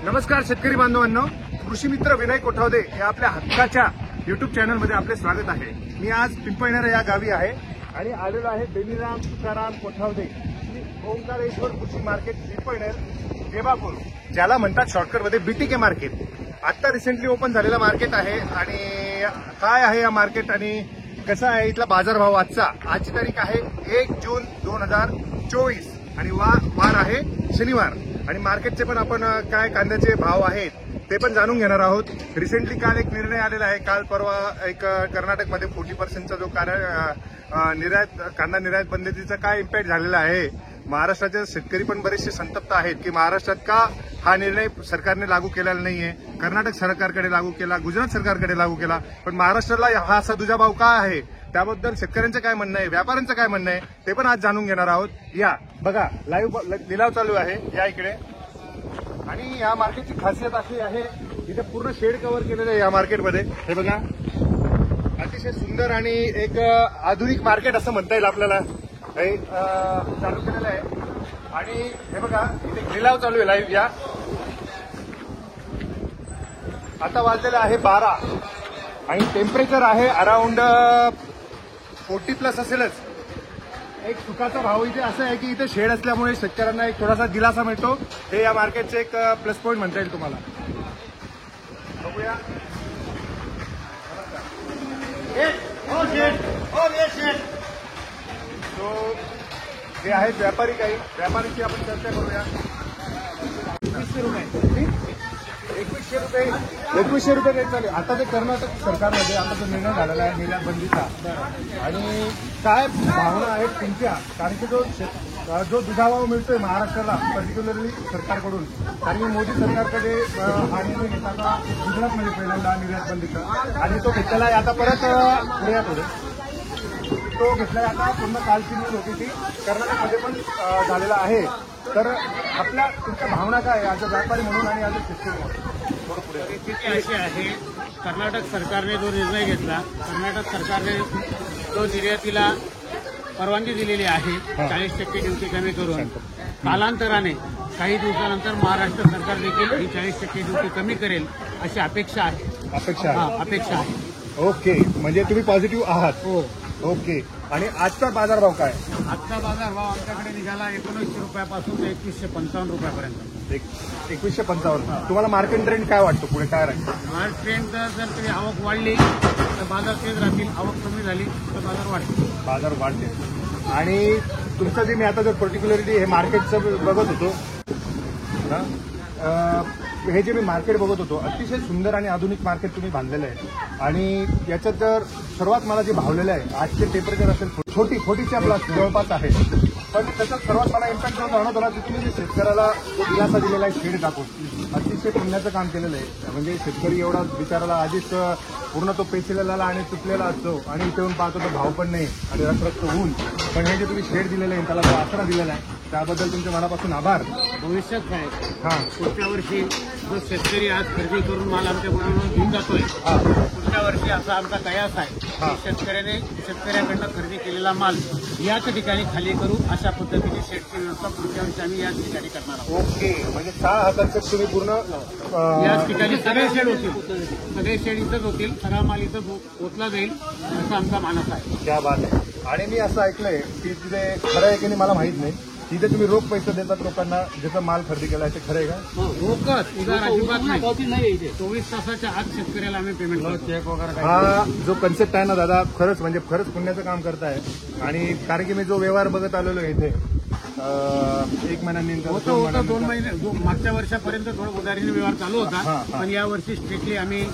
नमस्कार शेतकरी बांधवांनो, कृषी मित्र विनय कोठावदे या आपल्या हक्काच्या युट्यूब चॅनलमध्ये आपले स्वागत आहे। मी आज पिंपळनेर या गावी आहे आणि आलेलो आहे बेनीराम तुकाराम कोठावदे ओंकारेश्वर कृषी मार्केट पिंपळनेर देवापूर, ज्याला म्हणतात शॉर्टकटमध्ये बीटीके मार्केट। आता रिसेंटली ओपन झालेला मार्केट आहे आणि काय आहे या मार्केट आणि कसा आहे इथला बाजारभाव आजची तारीख आहे 1 जून 2024 आणि वार आहे शनिवार। आणि मार्केटचे पण आपण काय कांद्याचे भाव आहेत ते पण जाणून घेणार आहोत। रिसेंटली काल एक निर्णय आलेला आहे, काल परवा एक कर्नाटकमध्ये 40% जो कांदा निर्यात बंदीचा काय इम्पॅक्ट झालेला आहे। महाराष्ट्राचे शेतकरी पण बरेचसे संतप्त आहेत की महाराष्ट्रात का हा निर्णय सरकारने लागू केलेला नाहीये। कर्नाटक सरकारकडे लागू केला, गुजरात सरकारकडे लागू केला, पण महाराष्ट्राला हा असा दुजाभाव का आहे त्याबद्दल शेतकऱ्यांचं काय म्हणणं आहे, व्यापाऱ्यांचं काय म्हणणं आहे ते पण आज जाणून घेणार आहोत। या बघा, लाईव्ह लिलाव चालू आहे या इकडे। आणि या मार्केटची खासियत अशी आहे, इथे पूर्ण शेड कव्हर केलेलं आहे या मार्केटमध्ये। हे बघा, अतिशय सुंदर आणि एक आधुनिक मार्केट असं म्हणता येईल आपल्याला हे चालू केलेलं आहे। आणि हे बघा, इथे लिलाव चालू आहे लाईव्ह। या आता वाजलेलं आहे 12 आणि टेम्परेचर आहे अराउंड 40+ असेलच। एक सुखाचा भाव इथे असं आहे की इथे शेड असल्यामुळे शेतकऱ्यांना एक थोडासा दिलासा मिळतो, हे या मार्केटचे एक प्लस पॉईंट म्हणता येईल तुम्हाला। बघूया, तो जे आहेत व्यापारी, काही व्यापाऱ्यांची आपण चर्चा करूया। 2100 रुपये 2100 रुपये रेट चालेल। आता ते कर्नाटक सरकारमध्ये आता जो निर्णय झालेला आहे निर्यात बंदीचा, आणि काय भावना आहेत तुमच्या? कारण की जो दुधाभाव मिळतोय महाराष्ट्राला पर्टिक्युलरली सरकारकडून, कारण की मोदी सरकारकडे हा निर्णय घेताना गुजरातमध्ये पहिल्यांदा निर्यात बंदीचा आणि तो घेतलेला आहे। आता परत पुढे तो घेतलाय, आता पूर्ण कालची न्यूज होती ती कर्नाटकमध्ये पण झालेला आहे। तर आपल्या तुमच्या भावना काय आहे आज व्यापारी म्हणून आणि आज शेतकरी म्हणून? थोडं पुढे परिस्थिती अशी आहे, कर्नाटक सरकारने जो निर्णय घेतला, कर्नाटक सरकारने जो निर्यातीला परवानगी दिलेली आहे 40% ड्युटी कमी करून, कालांतराने काही दिवसानंतर महाराष्ट्र सरकार देखील ही 40% ड्युटी कमी करेल अशी अपेक्षा आहे। ओके, म्हणजे तुम्ही पॉझिटिव्ह आहात? हो, ओके। आणि आजचा बाजारभाव काय? आजचा बाजारभाव आमच्याकडे निघाला 1900 रुपयापासून ते 2155 रुपयापर्यंत। 2155। तुम्हाला मार्केट ट्रेंड काय वाटतो, पुढे काय राहील? मार्केट ट्रेंड जर कधी आवक वाढली तर बाजार तेच राहतील, आवक कमी झाली तर बाजार वाढते। आणि तुमचं जे मी आता जर पर्टिक्युलरली हे मार्केटचं बघत होतो हे जे मी मार्केट बघत होतो, अतिशय सुंदर आणि आधुनिक मार्केट तुम्ही बांधलेलं आहे। आणि याच्यात जर सर्वात मला जे भावलेलं आहे, आजचे टेम्परेचर असेल छोटीच्या आपला जवळपास आहे, पण त्याच्यात सर्वात मला इम्पॅक्ट जो जाणवत होता की तुम्ही शेतकऱ्याला तो दिलासा दिलेला आहे शेड टाकून, अतिशय पुण्याचं काम केलेलं आहे। म्हणजे शेतकरी एवढा बिचाराला आधीच पूर्ण तो पेचलेला आणि तुटलेला असतो आणि इथे येऊन पाहतो तो भाव पण नाही आणि रखरख होऊन, पण हे जे तुम्ही शेड दिलेलं आहे त्याला जो आसरा दिलेला आहे त्याबद्दल तुमच्या मनापासून आभार। भविष्यात काय पुढच्या वर्षी जो शेतकरी आज खरेदी करून माल आमच्या बरोबर घेऊन जातोय, पुढच्या वर्षी असा आमचा कयास आहे की शेतकऱ्याकडनं खरेदी केलेला माल याच ठिकाणी खाली करू, अशा पद्धतीने शेडची व्यवस्था पुढच्या वर्षी आम्ही याच ठिकाणी करणार आहोत। ओके, म्हणजे 6 हातांचं तुम्ही पूर्ण याच ठिकाणी सगळे शेड होतील, सगळे शेड इथंच होतील, सगळा माल इथंच ओतला जाईल असा आमचा मानस आहे। क्या बात आहे। आणि मी असं ऐकलंय की तिथे खरं आहे की नाही मला माहित नाही, तिथे तुम्ही रोख पैसे देतात लोकांना ज्याचा माल खरेदी केला आहे, ते खरं आहे का? रोखच उधार अजिबात नाही, 24 तासाच्या आत शेतकऱ्याला आम्ही पेमेंट करतो, चेक वगैरे। हा जो कन्सेप्ट आहे ना दादा, खरंच म्हणजे खरंच पुण्याचं काम करताय। आणि कारण की मी जो व्यवहार बघत आलेलो आहे इथे 1 महिन्यानंतर 2 महिने, जो मागच्या वर्षापर्यंत थोडं उधारीने व्यवहार चालू होता, पण या वर्षी स्ट्रिक्टली आम्ही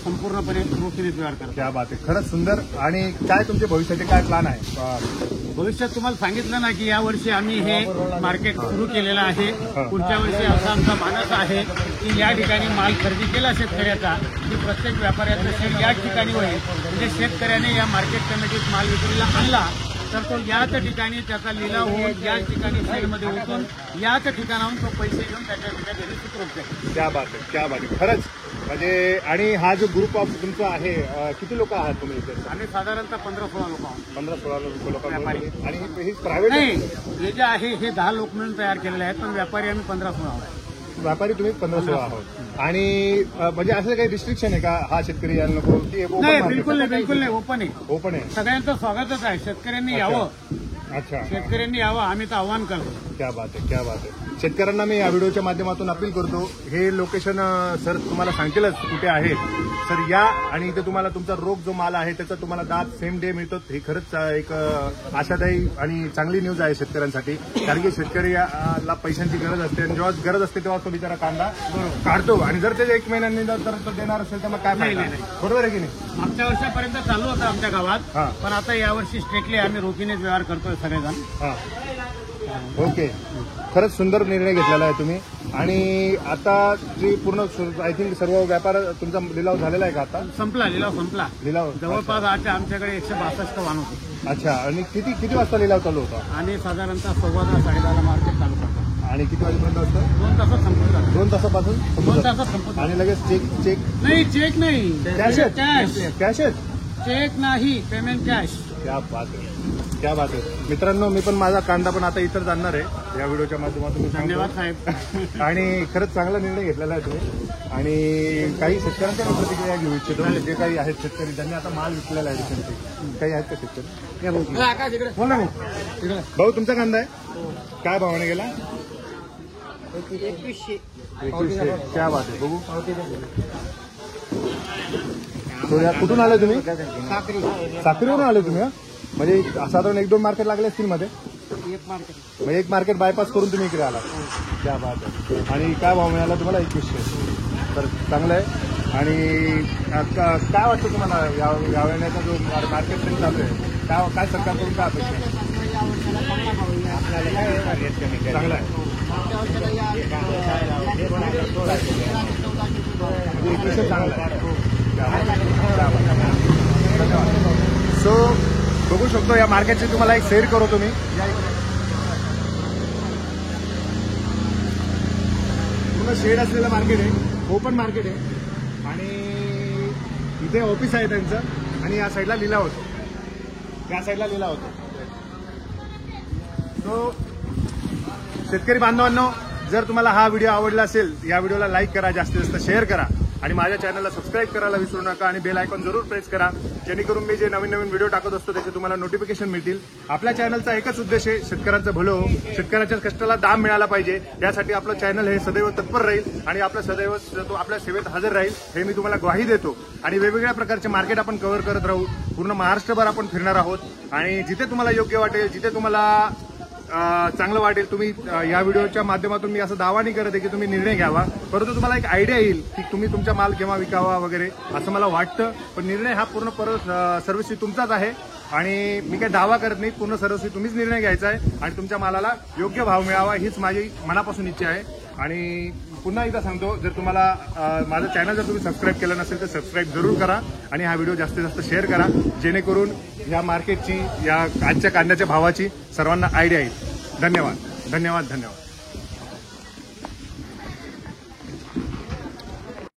संपूर्णपणे रोखीनेच व्यवहार करतो। क्या बात आहे, खरंच सुंदर। आणि काय तुमचे भविष्याचे काय प्लॅन आहे? भविष्यात तुम्हाला सांगितलं ना की या वर्षी आम्ही हे मार्केट सुरू केलेलं आहे, पुढच्या वर्षी असा आमचा मानस आहे की या ठिकाणी माल खरेदी केला शेतकऱ्याचा की प्रत्येक व्यापाऱ्याचा शेड याच ठिकाणी होईल, म्हणजे शेतकऱ्याने या मार्केट कमिटीत माल विक्रीला आणला तर तो याच ठिकाणी त्याचा लिलाव होऊन याच ठिकाणी शेडमध्ये उतरून याच ठिकाणाहून तो पैसे घेऊन त्याच्या घरी सुखरूप जाईल। क्या बात आहे, क्या बात आहे, खरंच म्हणजे। आणि हा जो ग्रुप ऑफ तुमचा आहे, किती लोक आहात तुम्ही इथे? आम्ही साधारणतः 15-16 लोक आहोत। 15-16 लोक व्यापारी आणि हे प्रायव्हेट नाही, हे जे आहे हे 10 लोक मिळून तयार केलेले आहेत, पण व्यापारी आम्ही 15-16 आहोत। व्यापारी तुम्ही 15-16 आहोत आणि म्हणजे असं काही रिस्ट्रिक्शन आहे का हा शेतकरी यायला नको की open नाही, market? बिलकुल नाही, बिलकुल नाही. ओपन आहे. ओपन आहे. सगळ्यांचं स्वागतच आहे. शेतकऱ्यांनी यावं, अच्छा, शेतकऱ्यांनी यावं, आम्ही तर आव्हान करतो. क्या बात आहे, क्या बात आहे. शेतकऱ्यांना मी या व्हिडिओच्या माध्यमातून अपील करतो, हे लोकेशन सर तुम्हाला सांगतीलच कुठे आहे. सर या आणि इथे तुम्हाला तुमचा रोख जो माल आहे त्याचा तुम्हाला दाद सेम डे मिळतो. हे खरंच एक आशादायी आणि चांगली न्यूज आहे शेतकऱ्यांसाठी, कारण की शेतकऱ्याला पैशांची गरज असते आणि जेव्हा गरज असते तेव्हा तो बिचारा कांदा काढतो आणि जर ते 1 महिन्यांनी जर तो देणार असेल तर मग काय फायदा? नाही. बरोबर आहे की नाही? मागच्या वर्षापर्यंत चालू होतं आमच्या गावात, हा. पण आता यावर्षी स्ट्रिक्टली आम्ही रोखीनेच व्यवहार करतोय सगळेजण. हा, ओके. खरंच सुंदर निर्णय घेतलेला आहे तुम्ही. आणि आता जी पूर्ण आय थिंक सर्व व्यापार तुमचा लिलाव झालेला आहे का आता? संपला, लिलाव संपला. लिलाव जवळपास आज आमच्याकडे 162 वाहन होते अच्छा. आणि किती वाजता लिलाव चालू होता आणि साधारणतः 10:15-10:30 मार्केट चालू करतो. आणि किती वाजेपर्यंत असतं? 2 तासात संपून जातो. 2 तासापासून 2 तासात संपून आणि लगेच चेक नाही, चेक नाही, कॅश कॅश. आहेत. चेक नाही, पेमेंट कॅश. क्या बात आहे, क्या बात आहे. मित्रांनो, मी पण माझा कांदा पण आता इतर जाणार आहे या व्हिडिओच्या माध्यमातून मी सांगतो. धन्यवाद साहेब. आणि खरंच चांगला निर्णय घेतलेला आहे तुम्ही. आणि काही शेतकऱ्यांच्या मी प्रतिक्रिया घेऊ इच्छितो, जे काही आहेत शेतकरी ज्यांनी आता माल विकलेला आहे रिसेंटली. काही आहेत का शेतकरी? बोल ना भाऊ. भाऊ, तुमचा कांदा आहे काय भावाने गेला? 2100. क्या बात आहे. बघू तो या कुठून आले तुम्ही? साक्रीवरून आले तुम्ही? हा? म्हणजे साधारण 1-2 मार्केट लागले असतील मध्ये. मग एक मार्केट बायपास करून तुम्ही इकडे आला. क्या बात आहे. आणि काय भाव मिळाला तुम्हाला? 2100. तर चांगलं आहे. आणि काय वाटतं तुम्हाला या वेळेचा जो मार्केट ट्रेंड चालू आहे, काय सरकारकडून काय अपेक्षा आहे? चांगला आहे. म्हणजे 2100 चांगला आहे. सो बघू शकतो या मार्केटची तुम्हाला एक शेअर करू तुम्ही. पूर्ण शेड असलेलं मार्केट आहे, ओपन मार्केट आहे आणि इथे ऑफिस आहे त्यांचं आणि या साईडला लिलाव होतो, या साईडला लिलाव होतो. सो शेतकरी बांधवांनो, जर तुम्हाला हा व्हिडिओ आवडला असेल, या व्हिडिओला लाईक करा, जास्तीत जास्त शेअर करा आणि माझ्या चॅनलला सबस्क्राईब करायला विसरू नका आणि बेल आयकॉन जरूर प्रेस करा, जेणेकरून मी जे नवीन व्हिडिओ टाकत असतो त्याचे तुम्हाला नोटिफिकेशन मिळतील. आपल्या चॅनलचा एकच उद्देश आहे, शेतकऱ्यांचं भलं हो, शेतकऱ्याच्या कष्टाला दाम मिळाला पाहिजे, यासाठी आपलं चॅनल हे सदैव तत्पर राहील आणि आपलं सदैव तो आपल्या सेवेत हजर राहील, हे मी तुम्हाला ग्वाही देतो. आणि वेगवेगळ्या प्रकारचे मार्केट आपण कव्हर करत राहू, पूर्ण महाराष्ट्रभर आपण फिरणार आहोत आणि जिथे तुम्हाला योग्य वाटेल, जिथे तुम्हाला चांगलं वाटेल, तुम्ही या व्हिडिओच्या माध्यमातून मी असं दावा नाही करत आहे की तुम्ही निर्णय घ्यावा, परंतु तुम्हाला एक आयडिया येईल की तुम्ही तुमचा माल केव्हा विकावा वगैरे, असं मला वाटतं. पण निर्णय हा पूर्ण सर्वस्वी तुमचाच आहे आणि मी काही दावा करत नाही, पूर्ण सर्वस्वी तुम्हीच निर्णय घ्यायचा आहे आणि तुमच्या मालाला योग्य भाव मिळावा हीच माझी मनापासून इच्छा आहे. आणि पुन्हा एकदा सांगतो, जर तुम्हाला माझं चॅनल जर तुम्ही सबस्क्राईब केलं नसेल तर सबस्क्राईब जरूर करा आणि हा व्हिडिओ जास्तीत जास्त शेअर करा, जेणेकरून या मार्केटची, या आजच्या कांद्याच्या भावाची सर्वांना आयडिया येईल. धन्यवाद, धन्यवाद, धन्यवाद.